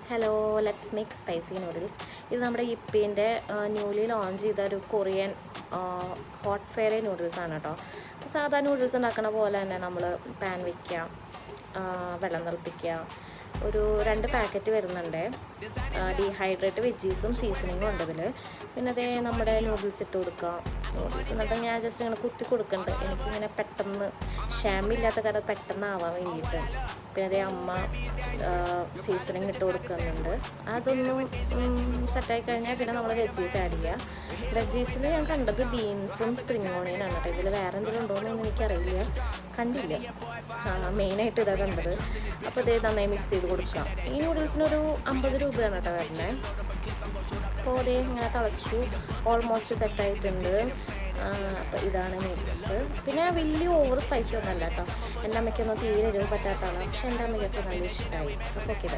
Hello, let's make spicy noodles. ഇത് നമ്മുടെ ഇപ്പീൻ്റെ newly launch ചെയ്ത ഒരു കൊറിയൻ ഹോട്ട് ഫെയറി നൂഡിൽസാണ് കേട്ടോ. സാധാ നൂഡിൽസ് ഉണ്ടാക്കണ പോലെ തന്നെ നമ്മൾ പാൻ വയ്ക്കുക, വെള്ളം തിളപ്പിക്കുക. ഒരു 2 പാക്കറ്റ് വരുന്നുണ്ട്. ഡീഹൈഡ്രേറ്റ് വെജീസും സീസണിങ്ങും ഉണ്ട് ഇതിൽ. പിന്നെ അതേ നമ്മുടെ നൂഡിൽസ് ഇട്ട് കൊടുക്കുക. നൂഡിൽസ് എന്നിട്ട് ഞാൻ ജസ്റ്റ് ഇങ്ങനെ കുത്തി കൊടുക്കുന്നുണ്ട്. എനിക്കിങ്ങനെ പെട്ടെന്ന് ക്ഷമയില്ലാത്ത കാരണം പെട്ടെന്ന് ആവാൻ വേണ്ടിയിട്ട്. പിന്നെ അതേ അമ്മ സീസണിങ് ഇട്ട് കൊടുക്കുന്നുണ്ട്. അതൊന്നും സെറ്റായി കഴിഞ്ഞാൽ പിന്നെ നമ്മൾ വെജീസ് ആഡ് ചെയ്യുക. വെജീസിൽ ഞാൻ കണ്ടത് ബീൻസും സ്പ്രിംഗ് ഓണിയനാണ് കേട്ടോ. ഇതിൽ വേറെ എന്തെങ്കിലും ഉണ്ടോയെന്നൊന്നും എനിക്കറിയില്ല, കണ്ടില്ല. മെയിനായിട്ട് ഇതാണ് കണ്ടത്. അപ്പോൾ ഇതേ നന്നായി മിക്സ് ചെയ്ത് കൊടുക്കാം. ഈ നൂഡിൽസിനൊരു 50 രൂപയാണ് കേട്ടോ വരുന്നത്. അപ്പോൾ അതേ ഇങ്ങനെ തിളച്ചു, ഓൾമോസ്റ്റ് സെറ്റായിട്ടുണ്ട്. അപ്പോൾ ഇതാണ് നൂഡിൽസ്. പിന്നെ വലിയ ഓവർ സ്പൈസി ഒന്നും അല്ല കേട്ടോ. എൻ്റെ അമ്മയ്ക്കൊന്നും തീരെ എരിവ് പറ്റാത്തതാണ്, പക്ഷെ എൻ്റെ അമ്മയ്ക്കൊക്കെ നല്ല ഇഷ്ടമായി. അപ്പോൾ ഓക്കെ.